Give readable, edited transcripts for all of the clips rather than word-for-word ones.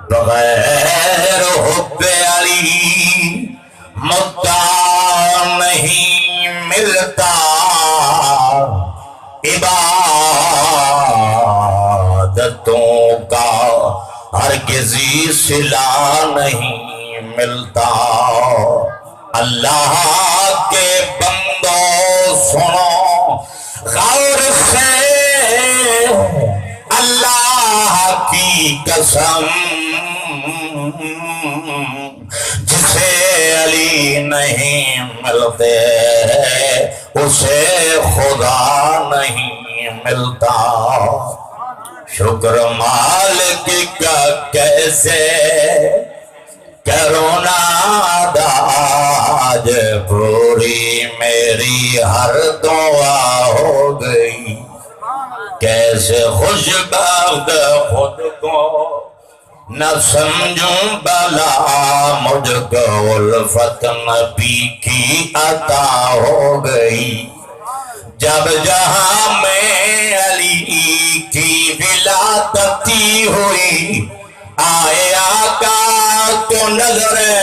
بغیر حب علی مدعا نہیں ملتا، عبادتوں کا ہرگز صلہ نہیں ملتا۔ اللہ کے بندوں سنو غور سے، اللہ کی قسم جسے علی نہیں ملتے اسے خدا نہیں ملتا۔ شکر مالک کا کیسے کروں ادا، آج پوری میری ہر دعا ہو گئی۔ کیسے خوش بخت خود کو نہ سمجھوں بلا، مجھ کو الفت نبی کی عطا ہو گئی۔ جب جہاں میں علی کی ولادتی ہوئی، آئے آقا تو نظریں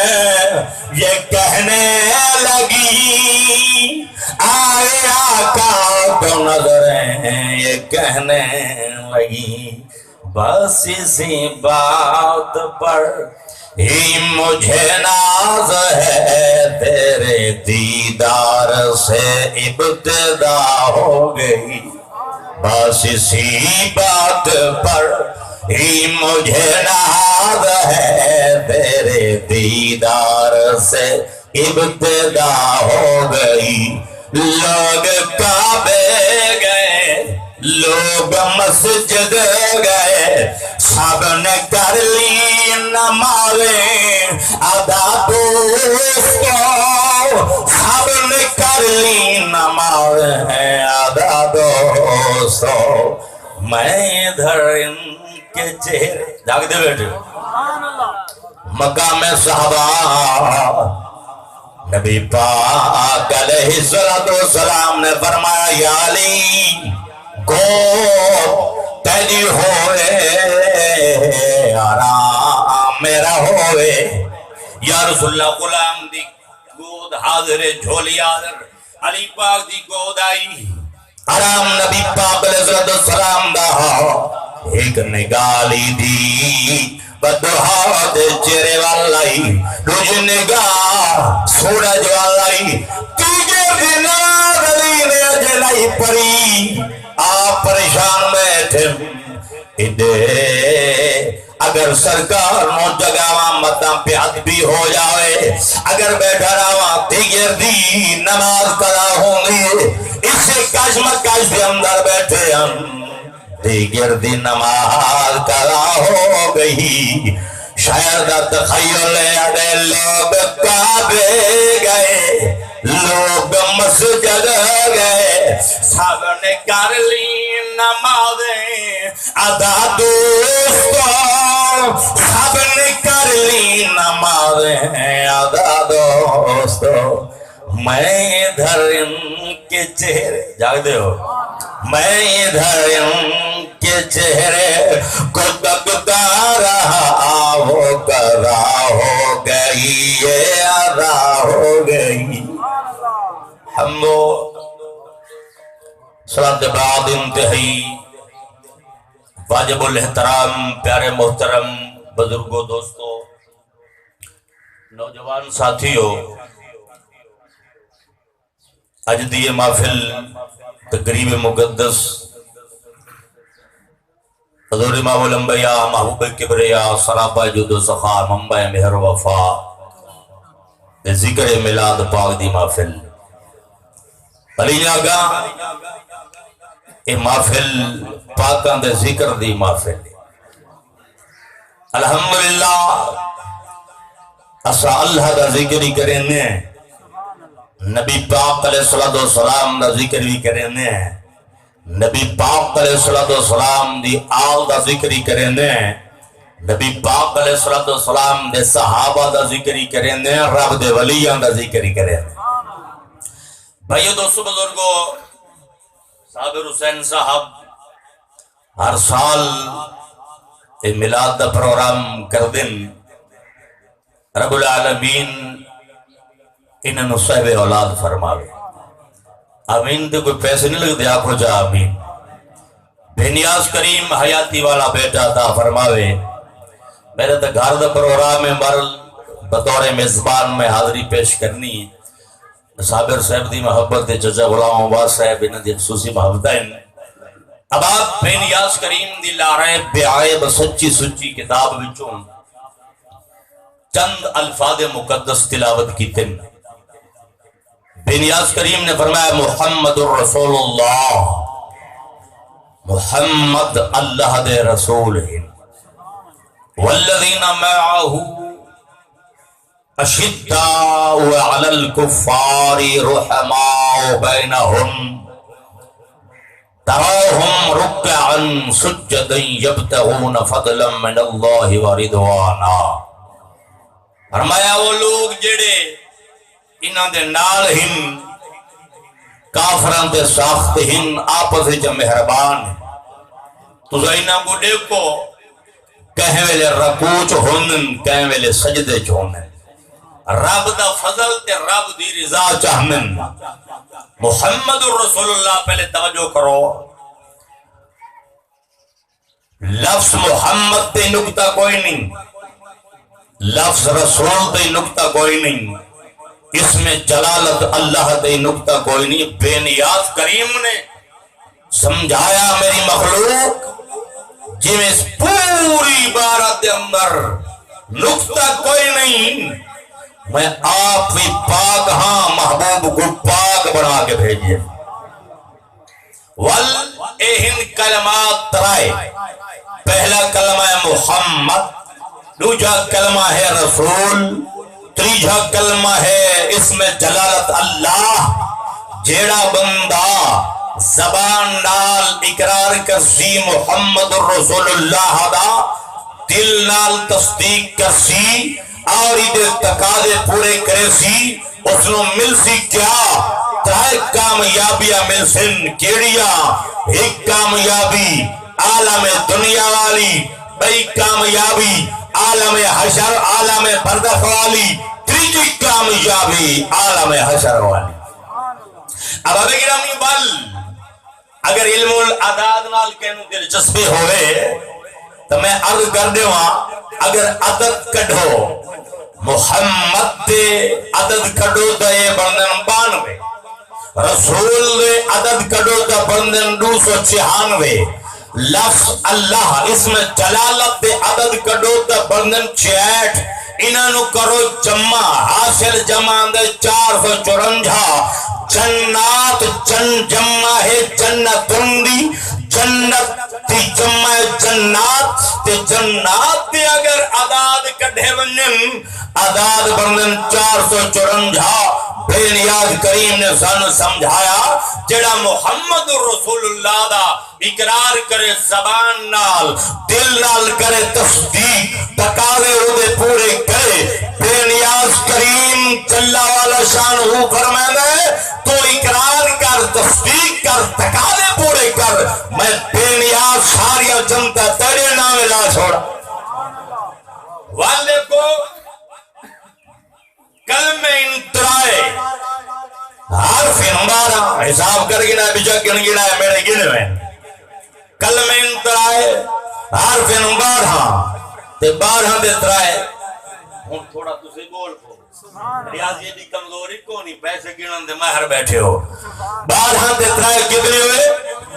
یہ کہنے لگی، آئے آقا تو نظریں یہ کہنے لگی، بس اسی بات پر ہی مجھے ناز ہے، تیرے دیدار سے ابتدا ہو گئی۔ بس اسی بات پر ہی مجھے ناز ہے، تیرے دیدار سے ابتدا ہو گئی۔ لوگ کعبے گئے، لوگ مسجد گئے، سب نے کر لی نمازیں ادا دوستو، سب نے کر لی نمازیں ادا دوستو۔ میں ادھر ان کے چہرے جاگ دے بیٹھے مقام صحابہ، نبی پاک علیہ السلام نے فرمایا، یا علی گو تیری ہوئے آرام میرا ہوئے۔ یا رسول اللہ غلام دی گود حاضر جھولی حاضر، علی پاک دی گود آئی، آرام نبی پاک علیہ السلام دا ایک نگالی دی بدوہا دے چہرے والائی، روج نگاہ سورج والائی، تیجے بنا علی نے اجلائی پری، آپ پریشان بیٹھے ادھے اگر سرکار نو جگاواں مداں پیاد بھی ہو جاوے، اگر بیٹھا رہاں دیگر دی نماز قضا ہوں گی، اس سے کشمکش بھی اندر بیٹھے ہم، دیگر دی نماز قضا ہو گئی۔ شاید تخیل اڑے لوگ کعبے گئے، لوگ مسجد گئے، سب نے کر لی نمازیں ادا دوستو، سب نے کر لی نمازیں ادا دوستو۔ میں ادھر ان کے چہرے جاگ دے ہو، میں ادھر ان کے چہرے کو تکتا رہا، وہ قضا ہو گئی یہ ادا ہو گئی۔ ہم وہ صلاۃ بعد انتہائی واجب الاحترام پیارے محترم بزرگوں، دوستوں، نوجوان ساتھیوں، اج دی یہ محفل تقریب مقدس حضور امام الانبیاء محبوب کبریا سراپا جود و سخا منبع مہر وفا ذکر میلاد پاک دی محفل علی آگا، یہ محفل پاکاں دے ذکر دی محفل۔ الحمدللہ اسا اللہ دا ذکر ہی کرنے، نبی پاک علیہ السلام دا ذکر بھی کرنے، نبی پاک علیہ السلام دی آل دا ذکر ہی کرنے، نبی پاک علیہ السلام دے صحابہ دا ذکر ہی کرنے، رب دے ولیان دا ذکر ہی کرنے۔ بھائیو دوستو بزرگو، صابر حسین صاحب ہر سال اے میلاد دا پروگرام کر دن رب العالمین انہوں صاحب اولاد فرماوے آمین تے کوئی پیسے نہیں لگ دے آکھو جا آمین بے نیاز کریم حیاتی والا بیٹا عطا فرماوے میرے تے گھر دا پروگرام ہے مرل بطور میزبان میں حاضری پیش کرنی ہے صابر صاحب دی محبت دے چچا غلام عباد صاحب انہوں دی خصوصی محبت ہے اب آپ بے نیاز کریم دی لارے بے عیب سچی سچی کتاب وچوں چند الفاظ مقدس تلاوت کی تن بے نیاز کریم نے فرمایا محمد الرسول اللہ محمد اللہ دے رسول ہیں والذین معاہو اشداء علی الکفار رحماء بینہم تراہم رکعا سجدا یبتغون فضلا من اللہ ورضوانا فرمایا وہ لوگ جڑے انہاں دے نال ہن کافران دے ساخت ہن آپس وچ مہربان تو انہاں کو دیکھو کہیں ویلے رکوع چ ہونن کہیں ویلے سجدے چ ہونن رب دا فضل تے رب دی رضا چاہنن محمد الرسول اللہ پہلے توجہ کرو لفظ محمد تے نکتہ کوئی نہیں لفظ رسول تے نکتہ کوئی نہیں اس میں جلالت اللہ تے نکتہ کوئی نہیں بے نیاز کریم نے سمجھایا میری مخلوق جی میں اس پوری عبارت اندر نکتہ کوئی نہیں میں آپ بھی پاک ہاں محبوب کو پاک بنا کے بھیجئے والہن کلمات ترائے پہلا کلمہ ہے محمد دوسرا کلمہ ہے رسول تیسرا کلمہ ہے اس میں جلالت اللہ جیڑا بندہ زبان نال اقرار کرسی محمد الرسول اللہ دا دل نال تصدیق کرسی اور ادھے تقاضے پورے کرے سی اس نو مل سی کیا ترائے کامیابیاں مل سن کیڑیا ایک کامیابی عالم دنیا والی بئی کامیابی عالم حشر عالم بردخ والی تیجی کامیابی عالم حشر والی اب ابھی گرامی بل اگر علم العداد نال کہنو دلچسپی ہوئے تو میں عرض کر دے وہاں اگر عدد کڑھو محمد دے عدد کڑھو دے بندن 92 رسول دے عدد کڑھو دے بندن 296 لفظ اللہ اس میں جلالت دے عدد کڑھو دے بندن 66 انہوں کرو جمع حاصل جمع دے 454 جنات جمع ہے جنتن دی جنت تی جمع جنات تے جنات تے اگر عداد کڑھے ونن عداد بندن 454 بے نیاز کریم نے سن سمجھایا جڑا محمد الرسول اللہ دا اقرار کرے زبان نال دل نال کرے تصدیق تقاضے اودے پورے کرے بے نیاز کریم جلا والا شان ہو فرمائے تو اقرار کر تصدیق کر تقاضے پورے کر میں بے نیاز ساری جنتا تیرے نام لا چھوڑا والے کو کلمہ انترائے حرف ہمارا حساب کر گنا بچا گن گنا ہے میرے گنے میں کلمہ انترائے حرف ہمارا تے 12 دے ترائے ہوں تھوڑا تُسے بول کو ریاضی دی کمزوری کو نہیں پیسے گنن دے ماہر بیٹھے ہو 12 دے ترائے کتنے ہوئے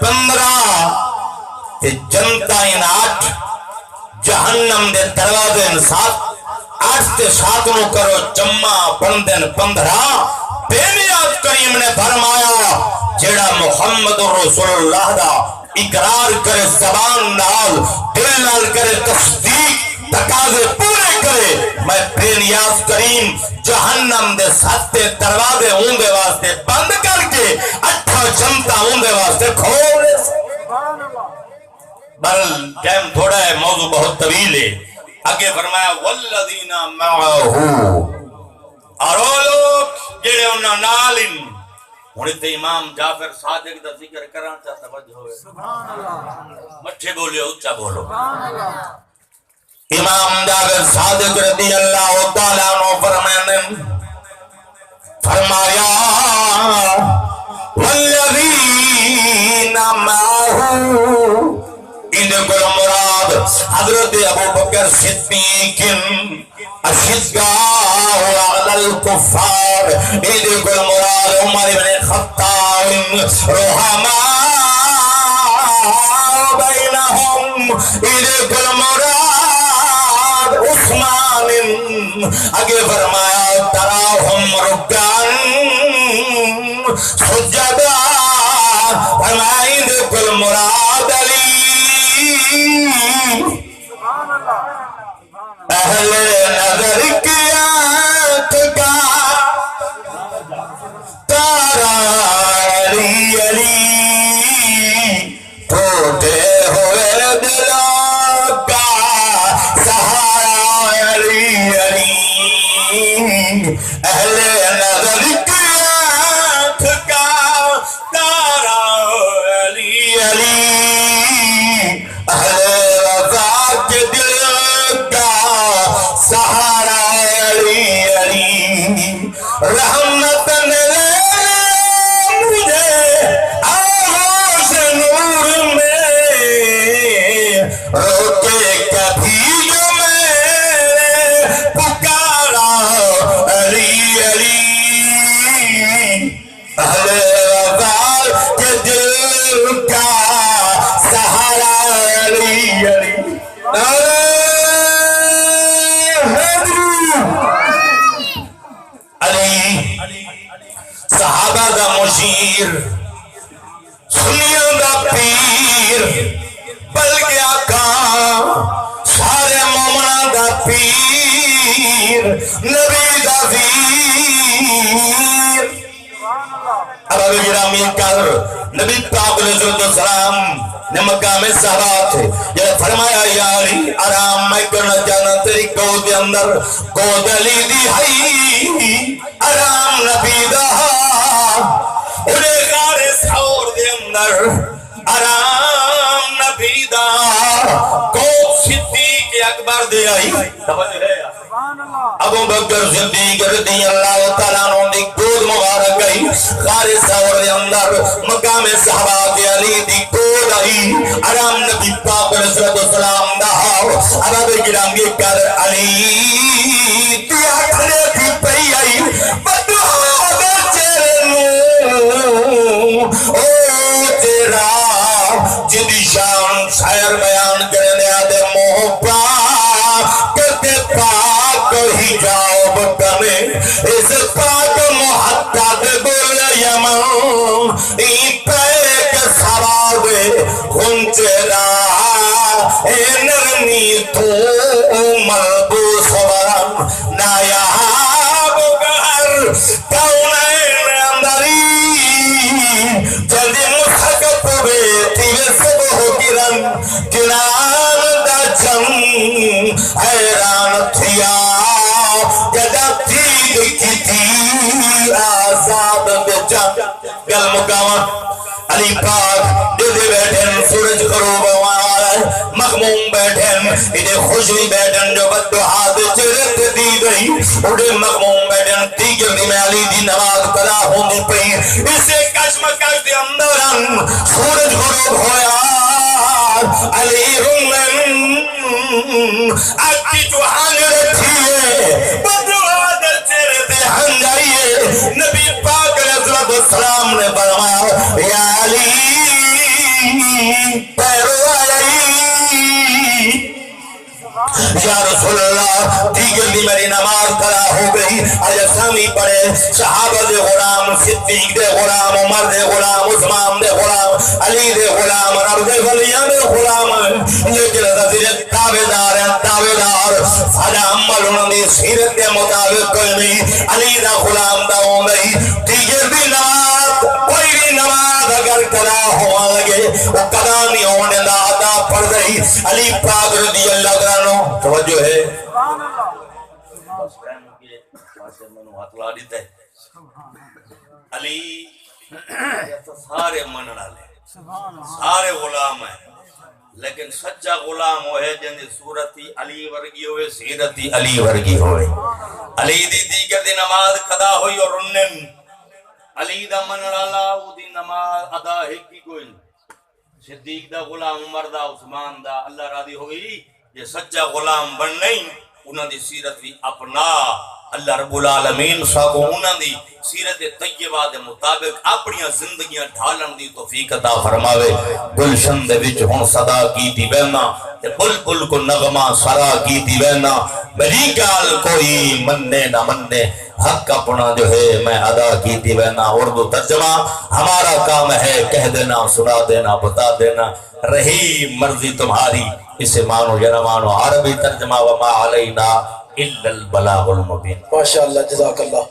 15 تے جنتا ان 8 جہنم دے دروازے ان 7 8 تے 7 نو کرو جمع بندن 15 بے نیاز کریم نے فرمایا جیڑا محمد رسول اللہ دا اقرار کرے زبان نال دل نال کرے تصدیق تقاضے پورے کرے میں بے نیاز کریم جہنم دے 7 دروازے ہوں دے واسطے بند کر کے 8 جنتا ہوں دے واسطے کھولے بل ٹائم تھوڑا ہے موضوع بہت طویل ہے آگے فرمایا والذین معاہو اور وہ لوگ جڑے انہاں نال ہن تے امام جعفر صادق دا ذکر کران چا توجہ ہوئے سبحان اللہ مٹھے بولے اونچا بولو سبحان اللہ امام جعفر صادق رضی اللہ تعالیٰ عنہ فرمایا والذین معه ان کو مراد حضرت ابو بکر صدیق اشداء علی الکفار، ان کو مراد عمر بن خطاب رحماء بینہم، ان کو مراد عثمان، آگے فرمایا تراہم رکعن سجدہ، فرمایا ان کو مراد علی اہل نظر کی آنکھ کا تارا علی علی، ٹوٹے ہوئے دلوں کا سہارا علی علی، اہل نظر کی آنکھ کا تارا علی علی، اہل رضا کے دل کا سہارا علی علی، رحمت نے مجھے آغوش نور میں روکے کبھی جو میں پکارا علی علی، اہل رضا کے دل کا سہارا علی علی، صحابہ دا مشیر سنیوں دا پیر بلکہ آقا سارے مومنہ دا پیر نبی دا پیر۔ اب ابھی گرامی کر نبی پاک علیہ السلام نے مقام صحابہ تھے، یہ فرمایا یا علی آرام میں کرنا جانا تیری گود کے اندر گود علی دی ہے، آرام نبی دا انہیں غار سور دے اندر آرام نبی دا گود صدیق اکبر دے آئی، ابو بکر صدیق رضی اللہ تعالیٰ عنہ دی گود مبارک گئی، غار سور دے اندر مقام صحابہ دے علی دی گود آئی، آرام نبی پاک علیہ السلام دا اب اب گرامی کر علی دیا کھڑے بھی پئی آئی بدعا دا او تیرا جدی شان شاعر بیان کرنے آدھے محبا کرتے پاک ہی جاؤ بکنے اس پاک محدد بول یمن ای پیک سوابے خنچرا اے نرمی تو ملبوس ورم نایاب گر کونین اندری جلدی مسحق بیتی سب ہو گرن گران دا جن حیران تھیا جدا تید کی تھی آزاد بجن گل مقامت علی پاک دل بیٹھن سورج غروب ہوا مغموم بیٹھن انہیں خوشی بیٹھن جو بددعا دے چرت دی گئی اڑے مغموم بیٹھن تیگر دی میں علی دی نماز قضا ہوندی پئی اسے کشمکش دے اندرن سورج غروب ہویا علی رومن اکی جو ہنگ رکھیے بددعا دے چرت ہنگائیے نبی پاک علیہ السلام نے فرمایا یا علی پیرو علی یا رسول اللہ دیگر بھی میری نماز قضا ہو گئی آج اسلامی پڑھے صحابہ دے غلام صدیق دے غلام عمر دے غلام عثمان دے غلام علی دے غلام رب دے ولیان دے غلام لیکن حضرت تابدار ہیں تابدار فجا عمل انہوں نے سیرت کے مطابق کرنی علی دا غلام دا ہوں گئی دیگر بھی نماز کوئی بھی نماز اگر قضا ہوا لگے وہ قضا نہیں ہونے دا ادا پڑھ گئی علی پاک رضی اللہ عنہ توجہ ہے علی سارے مننا لے سارے غلام ہیں لیکن سچا غلام ہوئے جن دی صورتی علی ورگی ہوئے سیرتی علی ورگی ہوئے علی دی دیگر دی نماز قضا ہوئی اور انن علی دا من لالا او دی نماز ادا ہے کی کوئی صدیق دا غلام عمر دا عثمان دا اللہ راضی ہوئی یہ سچا غلام بن نہیں انہاں دی سیرت بھی اپنا اللہ رب العالمین صاحب انہاں دی سیرت طیبہ دے مطابق اپنی زندگیاں ڈھالن دی توفیق عطا فرماوے گلشن دے وچ ہن صدا کیتی بہنا تے بلبل کو نغمہ سرا کیتی بہنا بڑی گال کوئی مننے نہ مننے حق اپنا جو ہے میں ادا کیتی بہنا اردو ترجمہ ہمارا کام ہے کہہ دینا سنا دینا بتا دینا رہی مرضی تمہاری اسے مانو یا نہ مانو عربی ترجمہ وما علینا الا البلاغ المبین. ماشاءاللہ جزاک اللہ.